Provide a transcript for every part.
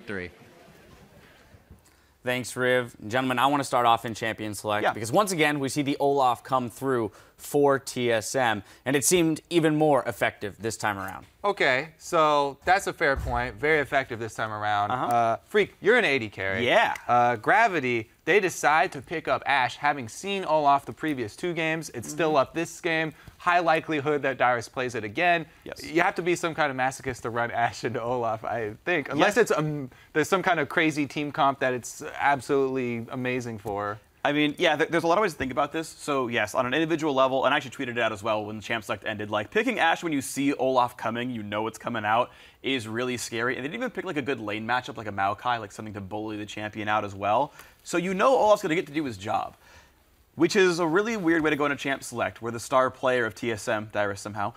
victory. Thanks, Riv. Gentlemen, I want to start off in Champion Select because once again, we see the Olaf come through for TSM, and it seemed even more effective this time around. Okay, so that's a fair point. Very effective this time around. Freak, you're an 80 carry. Yeah. Gravity, they decide to pick up Ashe, having seen Olaf the previous 2 games. It's still up this game. High likelihood that Dyrus plays it again. Yes. You have to be some kind of masochist to run Ashe into Olaf, I think. Unless it's there's some kind of crazy team comp that it's absolutely amazing for. I mean, yeah, there's a lot of ways to think about this. So yes, on an individual level, and I actually tweeted it out as well when the Champ Select ended, like picking Ashe when you see Olaf coming, you know it's coming out, is really scary. And they didn't even pick like a good lane matchup like a Maokai, like something to bully the champion out as well. So you know Olaf's gonna get to do his job, which is a really weird way to go into Champ Select, where the star player of TSM, Dyrus somehow,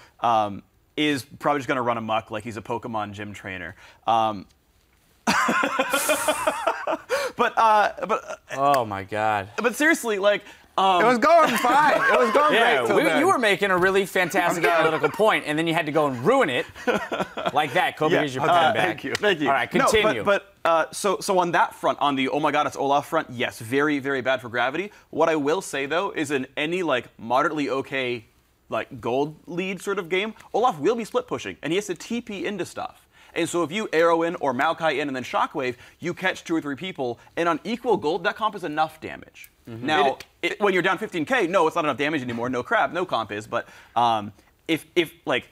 is probably just gonna run amok like he's a Pokemon gym trainer. But oh my God. But seriously, like, it was going fine. It was going great till then. You were making a really fantastic analytical point, and then you had to go and ruin it like that. Kobe, here's your pen back. Thank you. All right, continue. No, but so on that front, on the oh my God, it's Olaf front, yes, very, very bad for Gravity. What I will say though is in any like moderately okay like gold lead sort of game, Olaf will be split pushing, and he has to TP into stuff. And so if you arrow in or Maokai in and then Shockwave, you catch 2 or 3 people, and on equal gold, that comp is enough damage. Now, when you're down 15K, no, it's not enough damage anymore. No crap, no comp is. But if like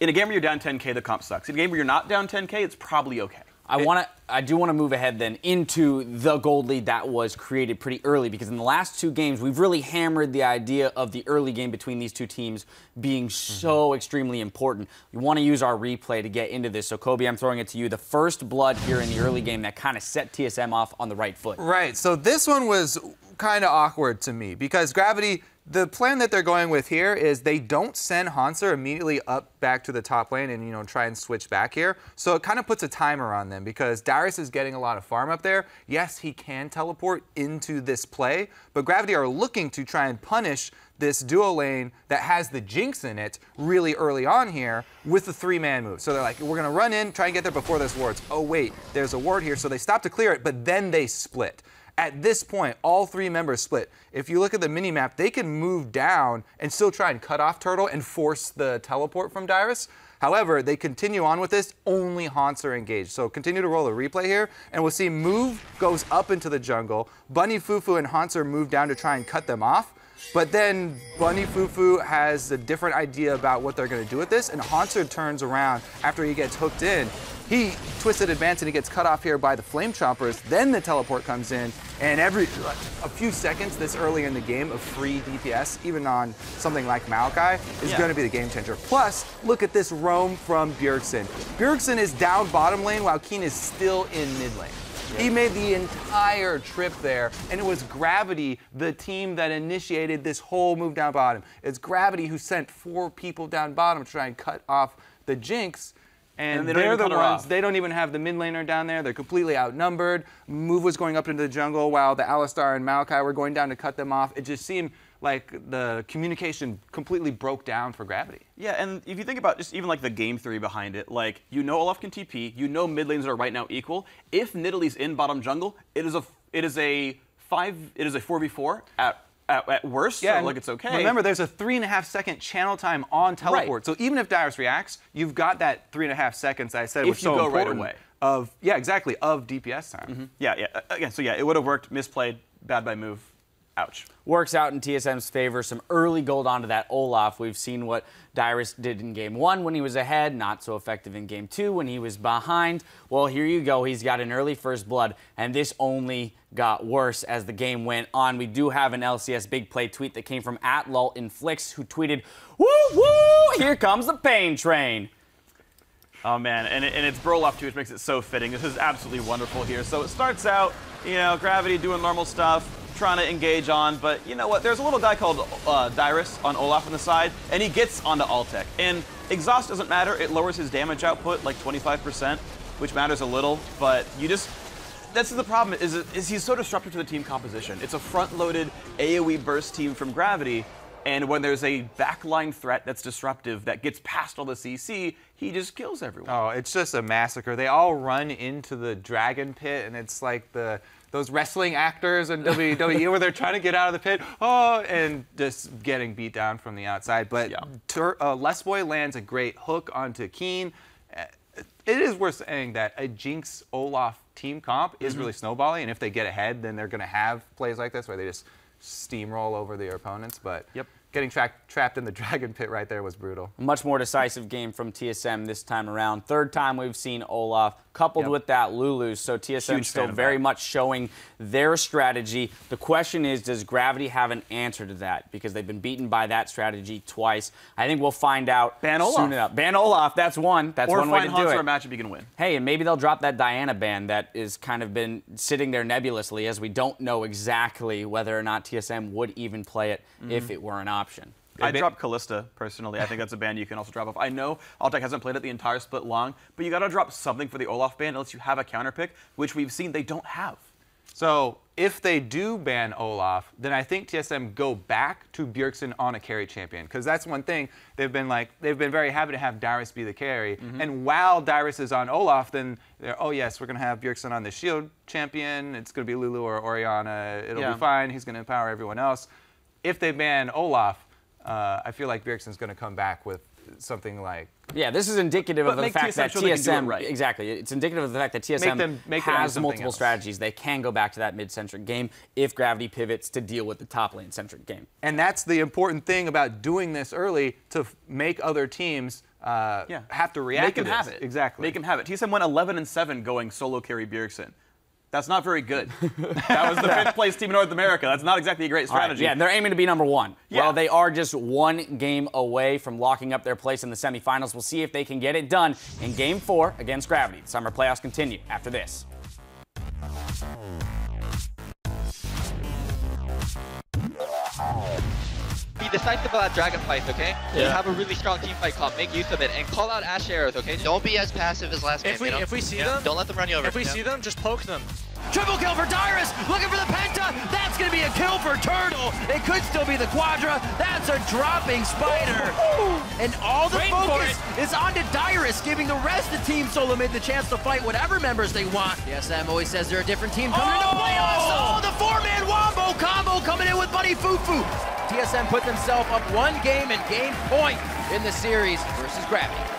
in a game where you're down 10K, the comp sucks. In a game where you're not down 10K, it's probably okay. I do want to move ahead then into the gold lead that was created pretty early, because in the last 2 games, we've really hammered the idea of the early game between these 2 teams being so extremely important. We want to use our replay to get into this. So Kobe, I'm throwing it to you. The first blood here in the early game that kind of set TSM off on the right foot. Right, so this one was kind of awkward to me because Gravity, the plan that they're going with here is they don't send Hanser immediately up back to the top lane and, you know, try and switch back here. So it kind of puts a timer on them because Dyrus is getting a lot of farm up there. Yes, he can teleport into this play, but Gravity are looking to try and punish this duo lane that has the Jinx in it really early on here with the 3-man move. So they're like, we're gonna run in, try and get there before there's wards. Oh wait, there's a ward here. So they stop to clear it, but then they split. At this point, all 3 members split. If you look at the minimap, they can move down and still try and cut off Turtle and force the teleport from Dyrus. However, they continue on with this, only Haunts are engaged. So continue to roll a replay here, and we'll see Move goes up into the jungle. Bunny Fufu and Haunts are moved down to try and cut them off. But then Bunny Fufu has a different idea about what they're going to do with this, and Haunter turns around after he gets hooked in. He twisted advance and he gets cut off here by the Flame Chompers. Then the teleport comes in, and a few seconds this early in the game of free DPS, even on something like Maokai, is going to be the game changer. Plus, look at this roam from Bjergsen. Bjergsen is down bottom lane while Keen is still in mid lane. He made the entire trip there, and it was Gravity, the team that initiated this whole move down bottom. It's Gravity who sent 4 people down bottom to try and cut off the Jinx, and they're the ones, they don't even have the mid laner down there. They're completely outnumbered. Move was going up into the jungle while the Alistar and Maokai were going down to cut them off. It just seemed like the communication completely broke down for Gravity. Yeah, and if you think about just even like the game theory behind it, like you know Olaf can TP, you know mid lanes are right now equal. If Nidalee's in bottom jungle, it is a 4v4 at worst, yeah, so like it's okay. Remember, there's a 3.5-second channel time on teleport. Right. So even if Dyrus reacts, you've got that 3.5 seconds I said was so important. If you go right away. Of DPS time. Yeah. Again, so yeah, it would have worked. Misplayed, bad by move. Ouch. Works out in TSM's favor. Some early gold onto that Olaf. We've seen what Dyrus did in game 1 when he was ahead. Not so effective in game 2 when he was behind. Well, here you go. He's got an early first blood, and this only got worse as the game went on. We do have an LCS big play tweet that came from @LulInflicts, who tweeted, "Woo woo! Here comes the pain train." Oh man, and it's Brolaf too, which makes it so fitting. This is absolutely wonderful here. So it starts out, you know, Gravity doing normal stuff, trying to engage on, but you know what? There's a little guy called Dyrus on Olaf on the side, and he gets onto Altec. And exhaust doesn't matter; it lowers his damage output like 25%, which matters a little. But you just that's the problem is he's so disruptive to the team composition. It's a front-loaded AoE burst team from Gravity. And when there's a backline threat that's disruptive that gets past all the CC, he just kills everyone. Oh, it's just a massacre. They all run into the dragon pit, and it's like those wrestling actors in WWE where they're trying to get out of the pit, and just getting beat down from the outside. But Lesboy lands a great hook onto Keen. It is worth saying that a Jinx Olaf team comp is really snowballing, and if they get ahead, then they're going to have plays like this where they just steamroll over their opponents. But getting trapped in the dragon pit right there was brutal. Much more decisive game from TSM this time around. Third time we've seen Olaf coupled with that Lulu. So TSM still very much showing their strategy. The question is, does Gravity have an answer to that? Because they've been beaten by that strategy twice. I think we'll find out soon enough. Ban Olaf, that's one. That's one way to do it. Or find Hanser a matchup you can win. Hey, and maybe they'll drop that Diana ban that is kind of been sitting there nebulously, as we don't know exactly whether or not TSM would even play it if it were an option. I'd drop Callista, personally. I think that's a ban you can also drop off. I know Altec hasn't played it the entire split long, but you got to drop something for the Olaf ban unless you have a counter pick, which we've seen they don't have. So if they do ban Olaf, then I think TSM go back to Bjergsen on a carry champion, because that's one thing they've been very happy to have Dyrus be the carry. And while Dyrus is on Olaf, then they're, oh yes, we're gonna have Bjergsen on the shield champion. It's gonna be Lulu or Orianna. It'll be fine. He's gonna empower everyone else. If they ban Olaf, I feel like Bjergsen's going to come back with something like... Yeah, this is indicative of the fact that TSM... Exactly. It's indicative of the fact that TSM has multiple strategies. They can go back to that mid-centric game if Gravity pivots to deal with the top lane-centric game. And that's the important thing about doing this early, to make other teams have to react to this. Make them have it. Exactly. Make them have it. TSM went 11-7 going solo carry Bjergsen. That's not very good. That was the 5th place team in North America. That's not exactly a great strategy. Yeah, they're aiming to be number 1. Yeah. Well, they are just one game away from locking up their place in the semifinals. We'll see if they can get it done in Game 4 against Gravity. The summer playoffs continue after this. Be decisive about dragon fights, okay? Yeah. You have a really strong team fight comp. Make use of it and call out Ashe arrows, okay? Don't be as passive as last game. If we see them, don't let them run you over. If we see them, just poke them. Triple kill for Dyrus, looking for the Penta. That's going to be a kill for Turtle. It could still be the Quadra. That's a dropping Spider. And all the focus is onto Dyrus, giving the rest of Team Solo Mid the chance to fight whatever members they want. TSM always says they're a different team coming into playoffs. Oh, the 4-man wombo combo coming in with Buddy Fufu. TSM put themselves up 1 game and gained point in the series versus Gravity.